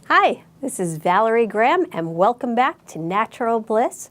Hi, this is Valerie Graham and welcome back to Natural Bliss.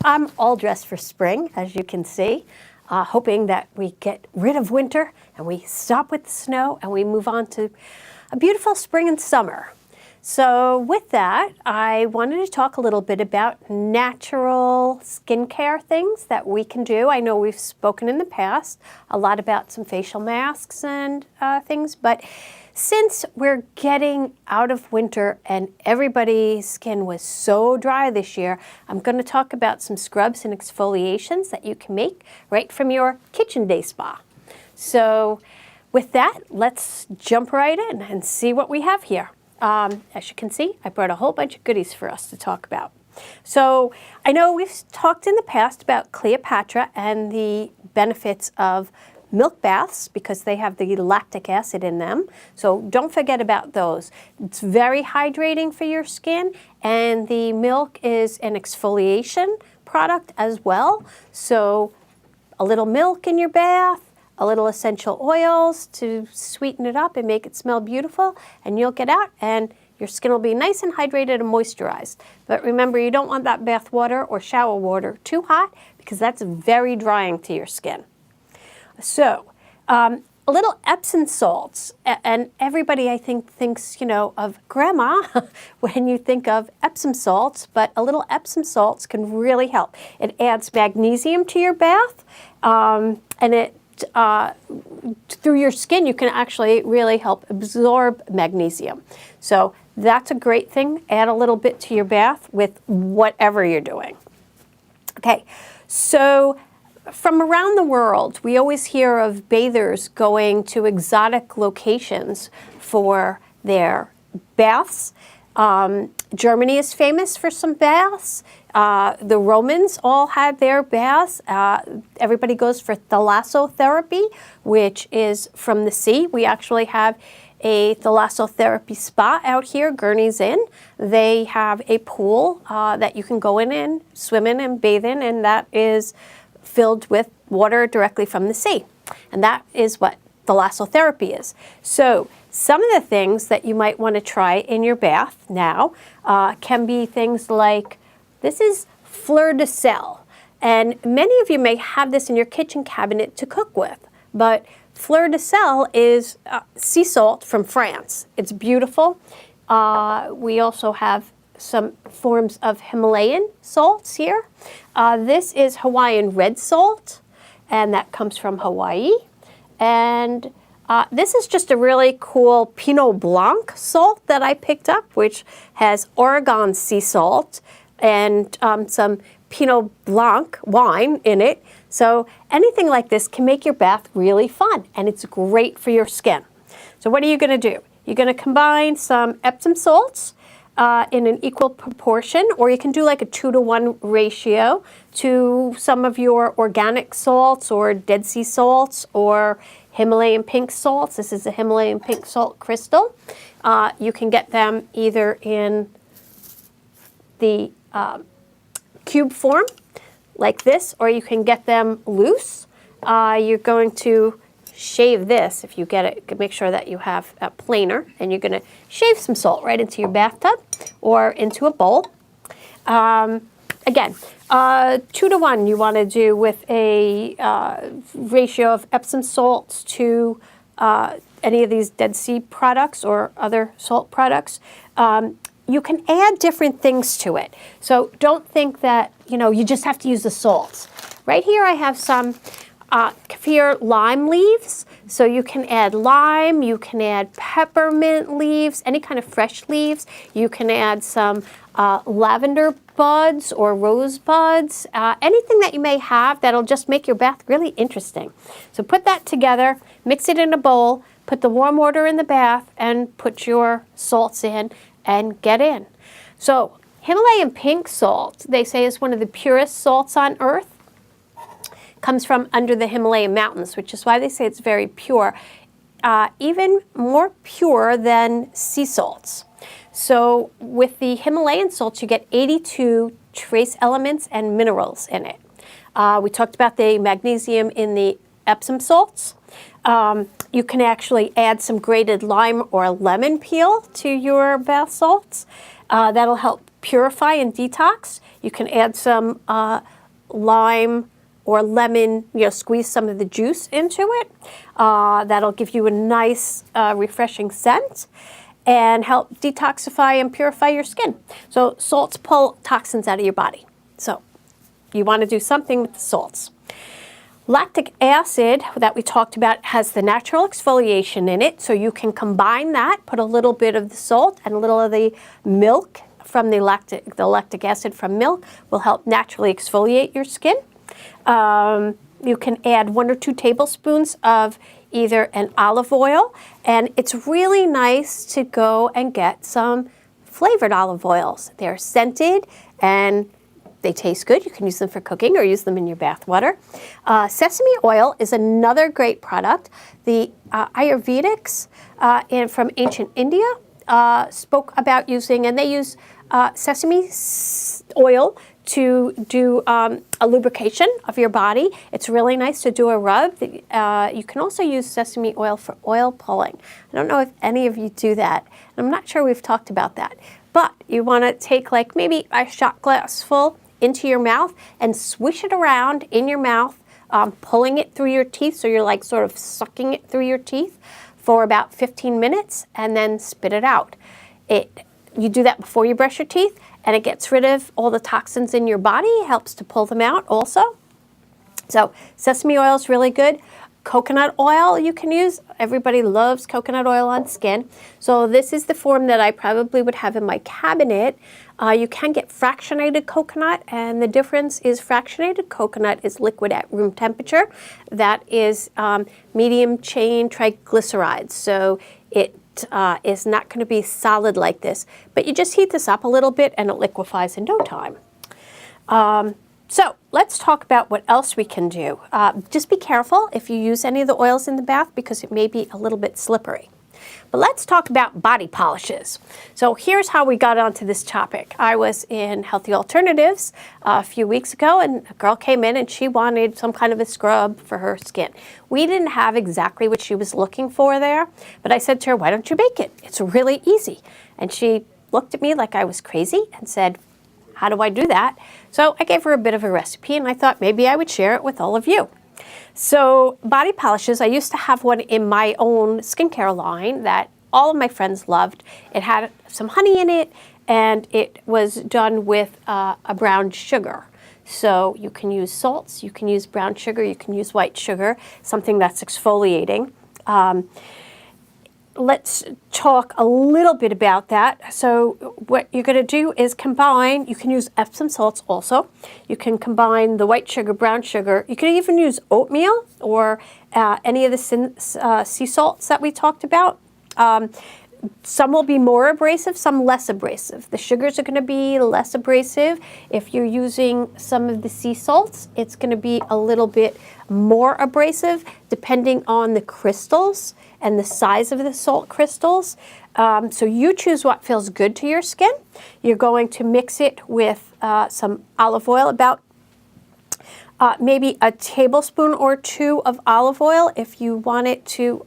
I'm all dressed for spring, as you can see, hoping that we get rid of winter and we stop with the snow and we move on to a beautiful spring and summer. So with that, I wanted to talk a little bit about natural skincare things that we can do. I know we've spoken in the past a lot about some facial masks and things, but since we're getting out of winter and everybody's skin was so dry this year, I'm going to talk about some scrubs and exfoliations that you can make right from your kitchen day spa. So with that, let's jump right in and see what we have here. As you can see, I brought a whole bunch of goodies for us to talk about. So I know we've talked in the past about Cleopatra and the benefits of milk baths because they have the lactic acid in them. So don't forget about those. It's very hydrating for your skin, and the milk is an exfoliation product as well. So a little milk in your bath, a little essential oils to sweeten it up and make it smell beautiful, and you'll get out and your skin will be nice and hydrated and moisturized. But remember, you don't want that bath water or shower water too hot because that's very drying to your skin. So, a little Epsom salts, and everybody I think thinks, of grandma when you think of Epsom salts, but a little Epsom salts can really help. It adds magnesium to your bath, and it through your skin you can actually really help absorb magnesium. So that's a great thing. Add a little bit to your bath with whatever you're doing. Okay, so from around the world, we always hear of bathers going to exotic locations for their baths. Germany is famous for some baths. The Romans all had their baths. Everybody goes for thalassotherapy, which is from the sea. We actually have a thalassotherapy spa out here, Gurney's Inn. They have a pool that you can go in and swim in and bathe in, and that is filled with water directly from the sea. And that is what thalassotherapy is. So some of the things that you might want to try in your bath now can be things like, this is fleur de sel. And many of you may have this in your kitchen cabinet to cook with, but fleur de sel is sea salt from France. It's beautiful. We also have some forms of Himalayan salts here. This is Hawaiian red salt, and that comes from Hawaii. And this is just a really cool Pinot Blanc salt that I picked up, which has Oregon sea salt and some Pinot Blanc wine in it. So anything like this can make your bath really fun, and it's great for your skin. So what are you going to do? You're going to combine some Epsom salts in an equal proportion, or you can do like a 2-to-1 ratio to some of your organic salts or Dead Sea salts or Himalayan pink salts. This is a Himalayan pink salt crystal. You can get them either in the cube form like this, or you can get them loose. You're going to shave this, if you get it, make sure that you have a planer, and you're going to shave some salt right into your bathtub or into a bowl. Again, 2-to-1 you want to do with a ratio of Epsom salts to any of these Dead Sea products or other salt products. You can add different things to it. So don't think that, you just have to use the salts. Right here I have some kaffir lime leaves. So you can add lime, you can add peppermint leaves, any kind of fresh leaves. You can add some lavender buds or rose buds, anything that you may have that'll just make your bath really interesting. So put that together, mix it in a bowl, put the warm water in the bath, and put your salts in and get in. So Himalayan pink salt, they say, is one of the purest salts on earth. Comes from under the Himalayan mountains, which is why they say it's very pure, even more pure than sea salts. So with the Himalayan salts, you get 82 trace elements and minerals in it. We talked about the magnesium in the Epsom salts. You can actually add some grated lime or lemon peel to your bath salts. That'll help purify and detox. You can add some lime or lemon, squeeze some of the juice into it. That'll give you a nice, refreshing scent and help detoxify and purify your skin. So salts pull toxins out of your body. So you want to do something with the salts. Lactic acid that we talked about has the natural exfoliation in it, so you can combine that, put a little bit of the salt and a little of the milk from the lactic acid from milk will help naturally exfoliate your skin. You can add 1 or 2 tablespoons of either an olive oil, and it's really nice to go and get some flavored olive oils. They're scented and they taste good. You can use them for cooking or use them in your bath water. Sesame oil is another great product. The Ayurvedics from ancient India spoke about using, and they use sesame oil to do a lubrication of your body. It's really nice to do a rub. You can also use sesame oil for oil pulling. I don't know if any of you do that. I'm not sure we've talked about that. But you want to take like maybe a shot glass full into your mouth and swish it around in your mouth, pulling it through your teeth, so you're like sort of sucking it through your teeth for about 15 minutes and then spit it out. You do that before you brush your teeth, and it gets rid of all the toxins in your body, helps to pull them out also. So sesame oil is really good. Coconut oil you can use. Everybody loves coconut oil on skin. So this is the form that I probably would have in my cabinet. You can get fractionated coconut, and the difference is fractionated coconut is liquid at room temperature. That is medium chain triglycerides. So it is not going to be solid like this, but you just heat this up a little bit and it liquefies in no time. So let's talk about what else we can do. Just be careful if you use any of the oils in the bath because it may be a little bit slippery. But let's talk about body polishes. So here's how we got onto this topic. I was in Healthy Alternatives a few weeks ago, and a girl came in and she wanted some kind of a scrub for her skin. We didn't have exactly what she was looking for there, but I said to her, why don't you make it? It's really easy. And she looked at me like I was crazy and said, how do I do that? So I gave her a bit of a recipe, and I thought maybe I would share it with all of you. So body polishes, I used to have one in my own skincare line that all of my friends loved. It had some honey in it, and it was done with a brown sugar. So you can use salts, you can use brown sugar, you can use white sugar, something that's exfoliating. Let's talk a little bit about that. So what you're going to do is combine, you can use Epsom salts also. You can combine the white sugar, brown sugar. You can even use oatmeal or any of the sea salts that we talked about. Some will be more abrasive, some less abrasive. The sugars are going to be less abrasive. If you're using some of the sea salts, it's going to be a little bit more abrasive depending on the crystals and the size of the salt crystals. So you choose what feels good to your skin. You're going to mix it with some olive oil, about maybe a tablespoon or 2 of olive oil if you want it to,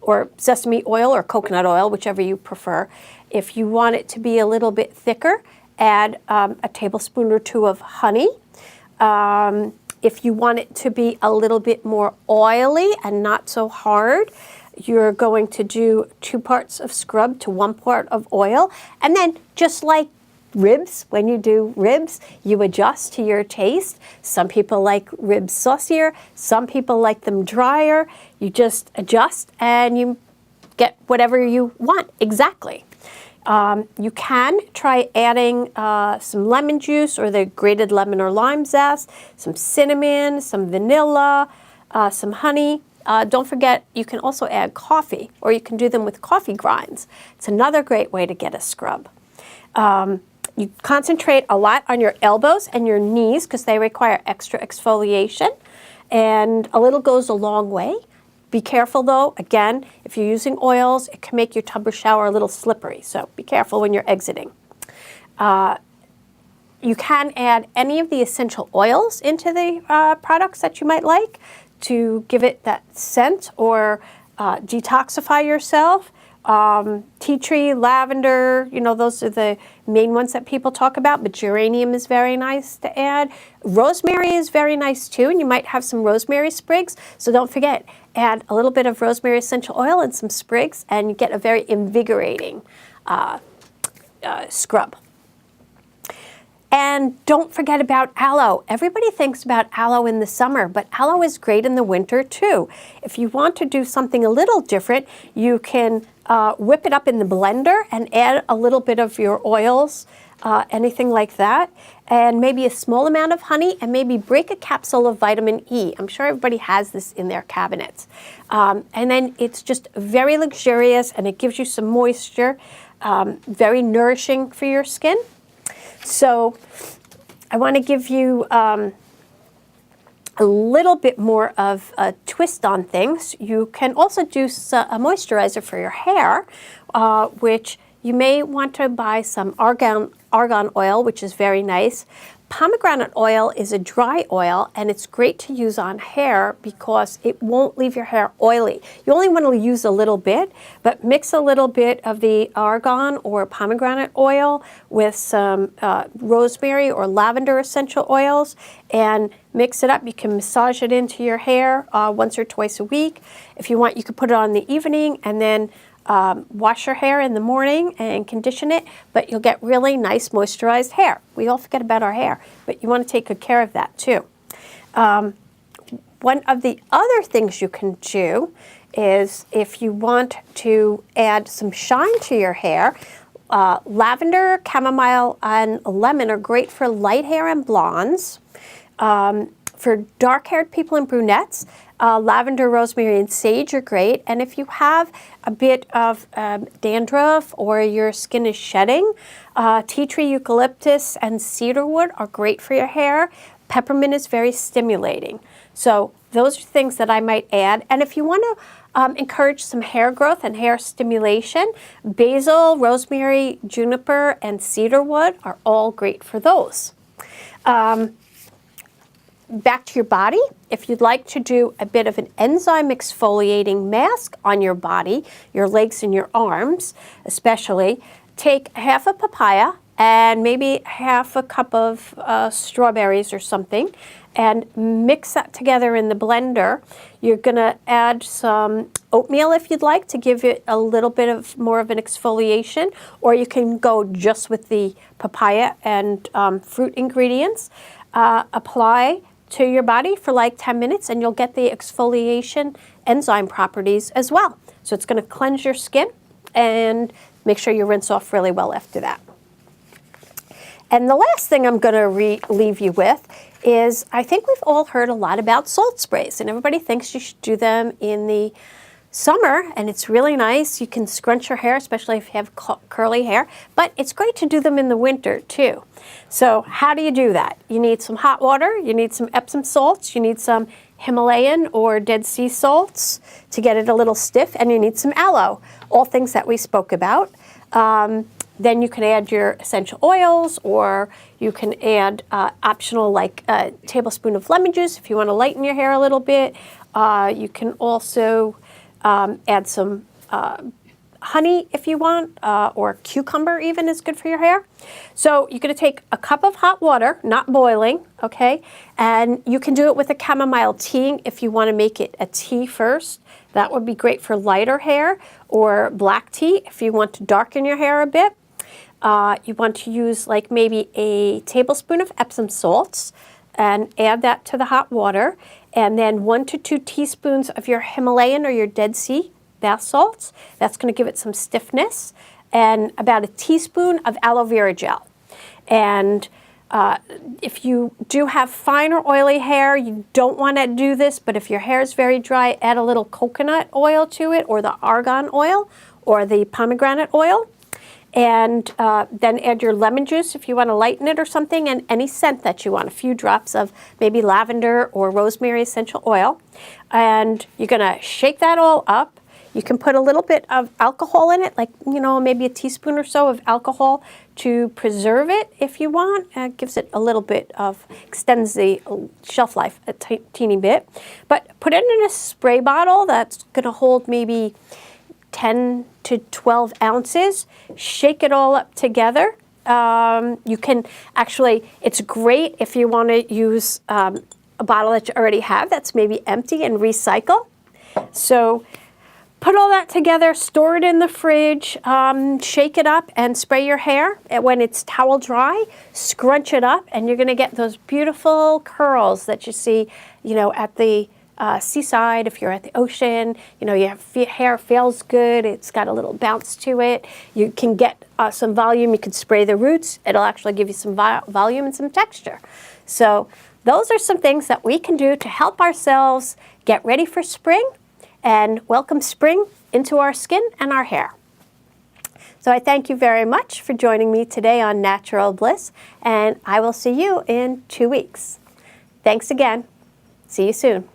or sesame oil or coconut oil, whichever you prefer. If you want it to be a little bit thicker, add a tablespoon or 2 of honey. If you want it to be a little bit more oily and not so hard, you're going to do 2 parts of scrub to 1 part of oil. And then just like ribs, when you do ribs, you adjust to your taste. Some people like ribs saucier, some people like them drier. You just adjust and you get whatever you want exactly. You can try adding some lemon juice or the grated lemon or lime zest, some cinnamon, some vanilla, some honey. Don't forget, you can also add coffee, or you can do them with coffee grinds. It's another great way to get a scrub. You concentrate a lot on your elbows and your knees because they require extra exfoliation, and a little goes a long way. Be careful though, again, if you're using oils, it can make your tub or shower a little slippery, so be careful when you're exiting. You can add any of the essential oils into the products that you might like to give it that scent or detoxify yourself. Tea tree, lavender, you know, those are the main ones that people talk about, but geranium is very nice to add. Rosemary is very nice too, and you might have some rosemary sprigs, so don't forget, add a little bit of rosemary essential oil and some sprigs, and you get a very invigorating scrub. And don't forget about aloe. Everybody thinks about aloe in the summer, but aloe is great in the winter too. If you want to do something a little different, you can whip it up in the blender and add a little bit of your oils, anything like that, and maybe a small amount of honey, and maybe break a capsule of vitamin E. I'm sure everybody has this in their cabinets. And then it's just very luxurious, and it gives you some moisture, very nourishing for your skin. So I want to give you a little bit more of a twist on things. You can also do a moisturizer for your hair, which you may want to buy some argan oil, which is very nice. Pomegranate oil is a dry oil, and it's great to use on hair because it won't leave your hair oily. You only want to use a little bit, but mix a little bit of the argan or pomegranate oil with some rosemary or lavender essential oils and mix it up. You can massage it into your hair once or twice a week. If you want, you could put it on in the evening and then wash your hair in the morning and condition it, but you'll get really nice moisturized hair. We all forget about our hair, but you want to take good care of that too. One of the other things you can do is if you want to add some shine to your hair, lavender, chamomile, and lemon are great for light hair and blondes. For dark-haired people and brunettes, lavender, rosemary, and sage are great. And if you have a bit of dandruff or your skin is shedding, tea tree, eucalyptus, and cedarwood are great for your hair. Peppermint is very stimulating. So those are things that I might add. And if you want to encourage some hair growth and hair stimulation, basil, rosemary, juniper, and cedarwood are all great for those. Back to your body, if you'd like to do a bit of an enzyme exfoliating mask on your body, your legs and your arms especially, take half a papaya and maybe half a cup of strawberries or something and mix that together in the blender. You're going to add some oatmeal if you'd like to give it a little bit of more of an exfoliation, or you can go just with the papaya and fruit ingredients. Apply to your body for like 10 minutes and you'll get the exfoliation enzyme properties as well. So it's going to cleanse your skin and make sure you rinse off really well after that. And the last thing I'm going to leave you with is I think we've all heard a lot about salt sprays, and everybody thinks you should do them in the summer, and it's really nice. You can scrunch your hair, especially if you have curly hair, but it's great to do them in the winter too. So how do you do that? You need some hot water, you need some Epsom salts, you need some Himalayan or Dead Sea salts to get it a little stiff, and you need some aloe, all things that we spoke about. Then you can add your essential oils, or you can add optional like a tablespoon of lemon juice if you want to lighten your hair a little bit. You can also add some honey if you want, or cucumber even is good for your hair. So you're going to take a cup of hot water, not boiling, okay? And you can do it with a chamomile tea if you want to make it a tea first. That would be great for lighter hair, or black tea if you want to darken your hair a bit. You want to use like maybe a tablespoon of Epsom salts and add that to the hot water, and then 1 to 2 teaspoons of your Himalayan or your Dead Sea bath salts. That's going to give it some stiffness, and about a teaspoon of aloe vera gel. And if you do have fine or oily hair, you don't want to do this, but if your hair is very dry, add a little coconut oil to it, or the argan oil, or the pomegranate oil. And then add your lemon juice if you want to lighten it or something, and any scent that you want, a few drops of maybe lavender or rosemary essential oil. And you're going to shake that all up. You can put a little bit of alcohol in it, like, you know, maybe a teaspoon or so of alcohol to preserve it if you want. It gives it a little bit of, extends the shelf life a teeny bit. But put it in a spray bottle that's going to hold maybe 10 to 12 ounces. Shake it all up together. You can actually, it's great if you want to use a bottle that you already have that's maybe empty and recycle. So put all that together, store it in the fridge, shake it up and spray your hair. And when it's towel dry, scrunch it up and you're going to get those beautiful curls that you see, you know, at the seaside, if you're at the ocean. You know, your hair feels good, it's got a little bounce to it. You can get some volume, you can spray the roots. It'll actually give you some volume and some texture. So those are some things that we can do to help ourselves get ready for spring and welcome spring into our skin and our hair. So I thank you very much for joining me today on Natural Bliss, and I will see you in 2 weeks. Thanks again. See you soon.